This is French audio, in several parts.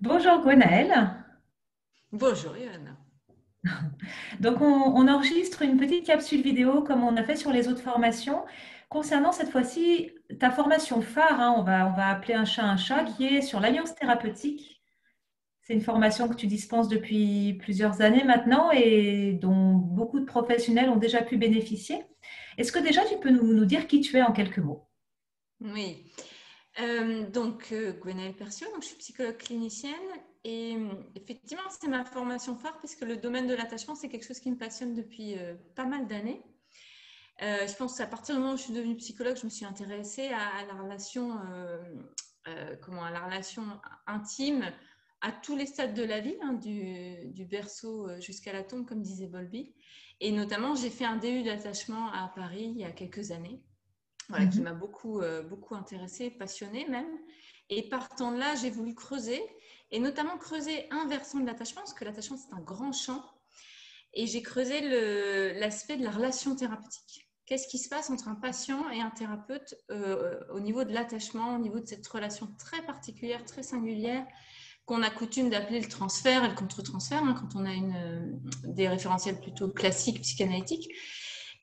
Bonjour Gwenaëlle. Bonjour Johanna. Donc on enregistre une petite capsule vidéo comme on a fait sur les autres formations concernant cette fois-ci ta formation phare, hein, on va appeler un chat, Mm. qui est sur l'alliance thérapeutique. C'est une formation que tu dispenses depuis plusieurs années maintenant et dont beaucoup de professionnels ont déjà pu bénéficier. Est-ce que déjà tu peux nous dire qui tu es en quelques mots? Oui, Gwenaëlle Perciot, donc je suis psychologue clinicienne et effectivement c'est ma formation phare puisque le domaine de l'attachement c'est quelque chose qui me passionne depuis pas mal d'années. Je pense qu'à partir du moment où je suis devenue psychologue, je me suis intéressée à la relation, à la relation intime à tous les stades de la vie, hein, du berceau jusqu'à la tombe, comme disait Bowlby. Et notamment, j'ai fait un DU d'attachement à Paris il y a quelques années. Voilà, qui Mhm. m'a beaucoup intéressée, passionnée même. Et partant de là, j'ai voulu creuser, et notamment creuser un versant de l'attachement, parce que l'attachement, c'est un grand champ. Et j'ai creusé l'aspect de la relation thérapeutique. Qu'est-ce qui se passe entre un patient et un thérapeute au niveau de l'attachement, au niveau de cette relation très particulière, très singulière, qu'on a coutume d'appeler le transfert et le contre-transfert, hein, quand on a des référentiels plutôt classiques, psychanalytiques,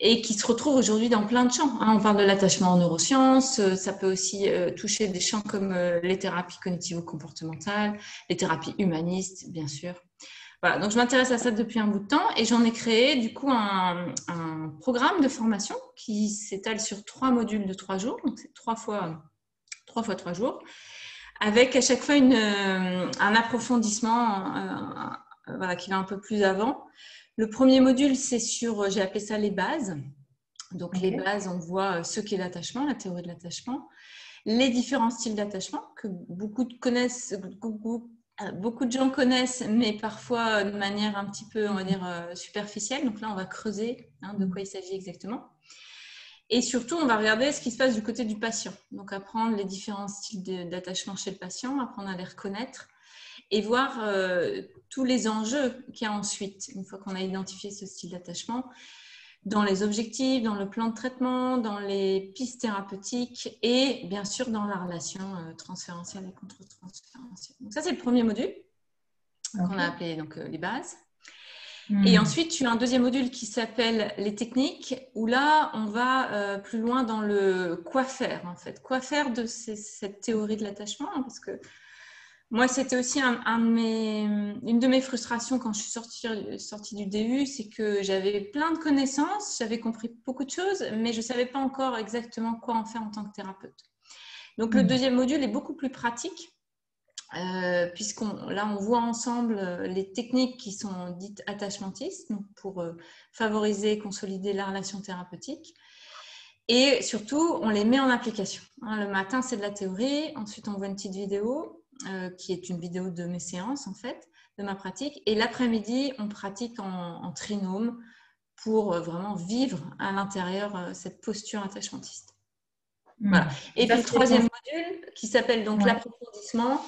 et qui se retrouve aujourd'hui dans plein de champs, hein. On parle de l'attachement en neurosciences, ça peut aussi toucher des champs comme les thérapies cognitivo-comportementales, les thérapies humanistes, bien sûr. Voilà, donc je m'intéresse à ça depuis un bout de temps et j'en ai créé du coup un programme de formation qui s'étale sur 3 modules de 3 jours, donc c'est 3 fois 3 jours, avec à chaque fois un approfondissement voilà, qui va un peu plus avant. Le premier module, c'est sur, j'ai appelé ça les bases. Donc les Ok. bases, on voit ce qu'est l'attachement, la théorie de l'attachement, les différents styles d'attachement que beaucoup de gens connaissent, mais parfois de manière un petit peu, on va dire, superficielle. Donc là, on va creuser, hein, de quoi il s'agit exactement. Et surtout, on va regarder ce qui se passe du côté du patient. Donc apprendre les différents styles d'attachement chez le patient, apprendre à les reconnaître et voir tous les enjeux qu'il y a ensuite, une fois qu'on a identifié ce style d'attachement, dans les objectifs, dans le plan de traitement, dans les pistes thérapeutiques et bien sûr dans la relation transférentielle et contre-transférentielle. Donc ça, c'est le premier module qu'on a Ok. appelé donc, les bases. Et Hmm. ensuite, tu as un deuxième module qui s'appelle les techniques, où là, on va plus loin dans le quoi faire, en fait. Quoi faire de cette théorie de l'attachement, hein, parce que moi, c'était aussi une de mes frustrations quand je suis sortie du DU, c'est que j'avais plein de connaissances, j'avais compris beaucoup de choses, mais je ne savais pas encore exactement quoi en faire en tant que thérapeute. Donc, le Hmm. deuxième module est beaucoup plus pratique, là, on voit ensemble les techniques qui sont dites attachmentistes, donc pour favoriser et consolider la relation thérapeutique. Et surtout, on les met en application. Le matin, c'est de la théorie. Ensuite, on voit une petite vidéo qui est une vidéo de mes séances, en fait, de ma pratique. Et l'après-midi, on pratique en trinôme pour vraiment vivre à l'intérieur cette posture attachmentiste. Voilà. Hmm. Et Et ça, puis le c'est troisième module, qui s'appelle donc ouais. l'approfondissement,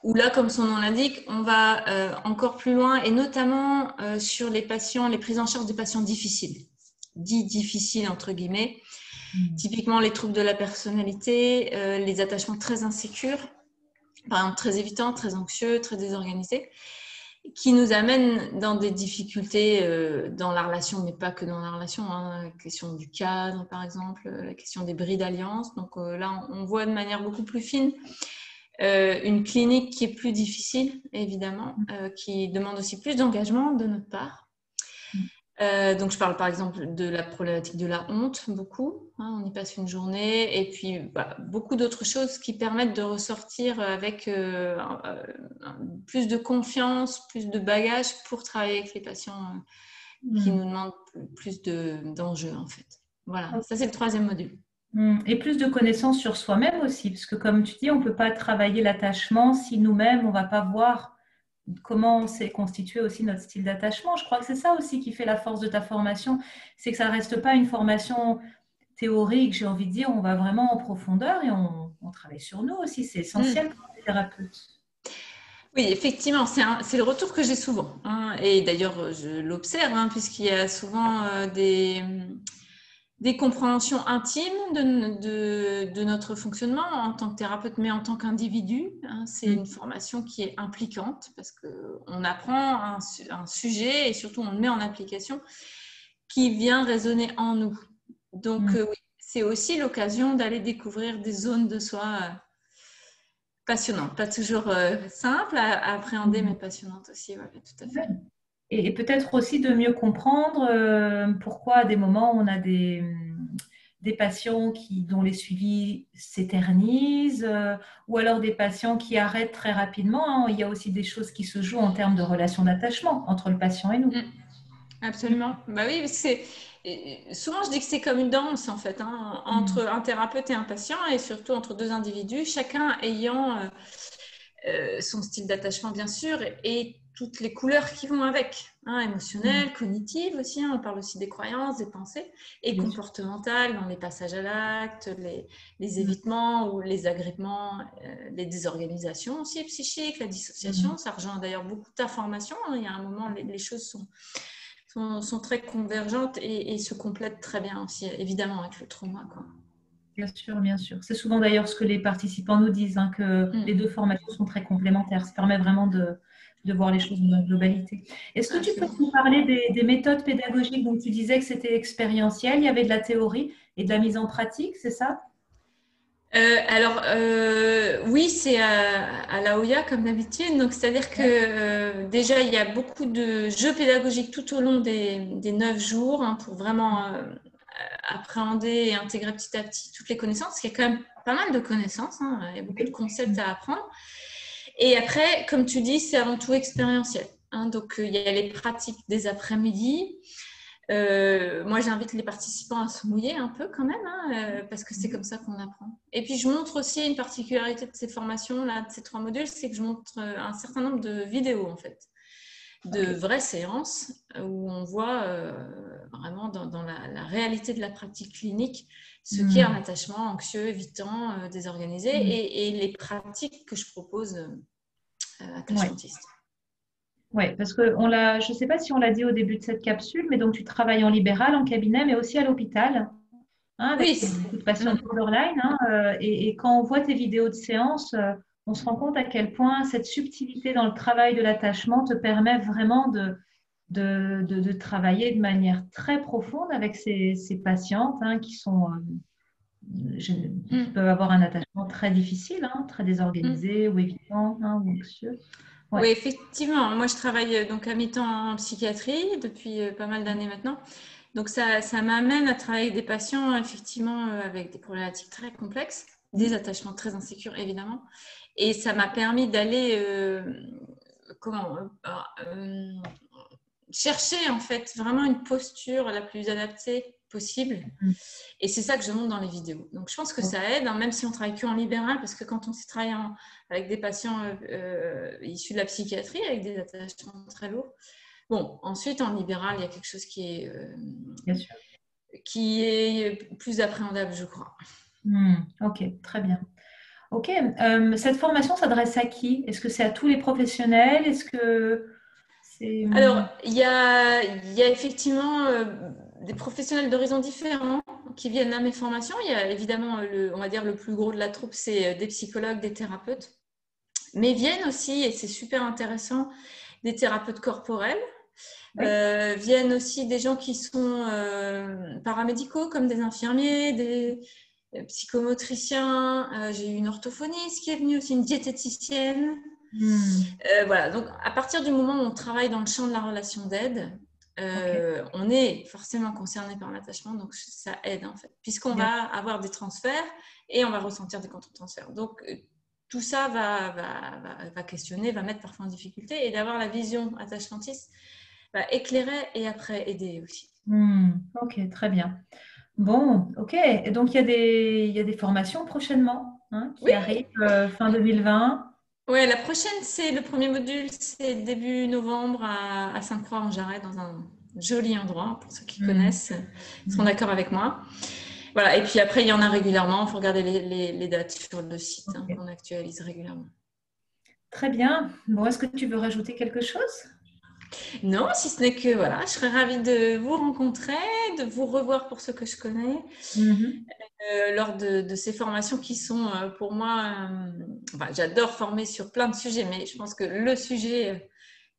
où là, comme son nom l'indique, on va encore plus loin et notamment sur les patients, les prises en charge des patients difficiles, dits difficiles entre guillemets. Hmm. Typiquement les troubles de la personnalité, les attachements très insécures, par exemple très évitants, très anxieux, très désorganisés, qui nous amènent dans des difficultés dans la relation, mais pas que dans la relation, hein. La question du cadre, par exemple, la question des bris d'alliance. Donc là, on voit de manière beaucoup plus fine une clinique qui est plus difficile, évidemment, qui demande aussi plus d'engagement de notre part. Hmm. Donc, je parle par exemple de la problématique de la honte, beaucoup, hein, on y passe une journée, et puis beaucoup d'autres choses qui permettent de ressortir avec plus de confiance, plus de bagages pour travailler avec les patients qui Hmm. nous demandent plus d'enjeux, en fait. Voilà, ça Ok. c'est le troisième module. Et plus de connaissances sur soi-même aussi, parce que comme tu dis, on ne peut pas travailler l'attachement si nous-mêmes, on ne va pas voir comment s'est constitué aussi notre style d'attachement. Je crois que c'est ça aussi qui fait la force de ta formation, c'est que ça ne reste pas une formation théorique, j'ai envie de dire, on va vraiment en profondeur et on travaille sur nous aussi, c'est essentiel Mm. pour les thérapeutes. Oui, effectivement, c'est le retour que j'ai souvent, hein. Et d'ailleurs, je l'observe, hein, puisqu'il y a souvent des compréhensions intimes de notre fonctionnement en tant que thérapeute, mais en tant qu'individu. Hein. C'est une formation qui est impliquante parce qu'on apprend un sujet et surtout on le met en application qui vient résonner en nous. Donc oui, c'est aussi l'occasion d'aller découvrir des zones de soi passionnantes. Pas toujours simples à appréhender, mais passionnantes aussi. Ouais, tout à fait. Et peut-être aussi de mieux comprendre pourquoi à des moments on a des patients dont les suivis s'éternisent ou alors des patients qui arrêtent très rapidement. Hein. Il y a aussi des choses qui se jouent en termes de relation d'attachement entre le patient et nous. Absolument. Bah oui, souvent je dis que c'est comme une danse en fait, hein, entre un thérapeute et un patient et surtout entre deux individus, chacun ayant son style d'attachement bien sûr et toutes les couleurs qui vont avec, hein, émotionnelles, cognitives aussi, hein, on parle aussi des croyances, des pensées, et Bien sûr. comportementales dans les passages à l'acte, les évitements ou les agrippements, les désorganisations aussi psychiques, la dissociation, ça rejoint d'ailleurs beaucoup ta formation, hein, il y a un moment les choses sont très convergentes et se complètent très bien aussi, évidemment, avec le trauma, quoi. Bien sûr, bien sûr. C'est souvent d'ailleurs ce que les participants nous disent, hein, que les deux formations sont très complémentaires. Ça permet vraiment de voir les choses dans la globalité. Est-ce que tu peux Absolument. nous parler des méthodes pédagogiques? Donc, tu disais que c'était expérientiel, il y avait de la théorie et de la mise en pratique, c'est ça? Oui, c'est à la Hoya comme d'habitude. Donc, c'est-à-dire que déjà, il y a beaucoup de jeux pédagogiques tout au long des 9 jours, hein, pour vraiment appréhender et intégrer petit à petit toutes les connaissances, parce qu'il y a quand même pas mal de connaissances, hein, il y a beaucoup de Oui. concepts à apprendre. Et après, comme tu dis, c'est avant tout expérientiel. Hein. Donc, il y a les pratiques des après-midi. Moi, j'invite les participants à se mouiller un peu quand même, hein, parce que c'est comme ça qu'on apprend. Et puis, je montre aussi une particularité de ces formations, là, de ces 3 modules, c'est que je montre un certain nombre de vidéos, en fait, de vraies séances où on voit vraiment dans la réalité de la pratique clinique ce qu'est un attachement anxieux, évitant, désorganisé et les pratiques que je propose Ouais. attachmentistes. Oui, parce que je ne sais pas si on l'a dit au début de cette capsule, mais donc tu travailles en libéral, en cabinet, mais aussi à l'hôpital, hein, avec Oui, beaucoup de patients borderline. Hein, et quand on voit tes vidéos de séance, on se rend compte à quel point cette subtilité dans le travail de l'attachement te permet vraiment de travailler de manière très profonde avec ces patientes hein, qui peuvent avoir un attachement très difficile, hein, très désorganisé ou évitant hein, ou anxieux. Ouais. Oui, effectivement. Moi, je travaille donc à mi-temps en psychiatrie depuis pas mal d'années maintenant. Donc, ça m'amène à travailler avec des patients, effectivement, avec des problématiques très complexes, des attachements très insécures, évidemment. Et ça m'a permis d'aller chercher, en fait, vraiment une posture la plus adaptée possible. Et c'est ça que je montre dans les vidéos. Donc, je pense que ça aide, hein, même si on travaille que en libéral, parce que quand on travaille avec des patients issus de la psychiatrie, avec des attachements très lourds. Bon, ensuite, en libéral, il y a quelque chose Bien sûr. qui est plus appréhendable, je crois. Ok, très bien. Ok, cette formation s'adresse à qui? Est-ce que c'est à tous les professionnels? Est-ce que c'est... Alors, il y a effectivement des professionnels d'horizons différents qui viennent à mes formations. Il y a évidemment, on va dire, le plus gros de la troupe, c'est des psychologues, des thérapeutes. Mais viennent aussi, et c'est super intéressant, des thérapeutes corporels. Oui. Viennent aussi des gens qui sont paramédicaux, comme des infirmiers, des psychomotriciens. J'ai eu une orthophoniste qui est venue aussi, une diététicienne. Voilà, donc à partir du moment où on travaille dans le champ de la relation d'aide, on est forcément concerné par l'attachement, donc ça aide en fait, puisqu'on Bien va sûr. avoir des transferts et on va ressentir des contre-transferts. Donc tout ça va questionner, va mettre parfois en difficulté, et d'avoir la vision attachmentiste va éclairer et après aider aussi. Ok, très bien. Bon, ok. Et donc, il y a des formations prochainement hein, qui Oui, arrivent fin 2020. ouais, la prochaine, c'est le premier module, c'est début novembre à Sainte-Croix-en-Jarret, dans un joli endroit, pour ceux qui Hmm. connaissent, seront d'accord avec moi. Voilà, et puis après, il y en a régulièrement, il faut regarder les dates sur le site hein, Ok. qu'on actualise régulièrement. Très bien. Bon, est-ce que tu veux rajouter quelque chose? Non, si ce n'est que voilà, je serais ravie de vous rencontrer, de vous revoir pour ceux que je connais, Mhm. lors de ces formations qui sont pour moi, enfin, j'adore former sur plein de sujets, mais je pense que le sujet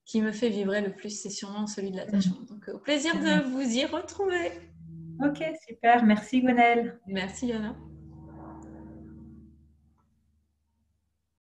qui me fait vibrer le plus, c'est sûrement celui de Mhm. l'attachement. Donc, au plaisir Ouais. de vous y retrouver. Ok, super. Merci, Gwenaëlle. Merci, Yana.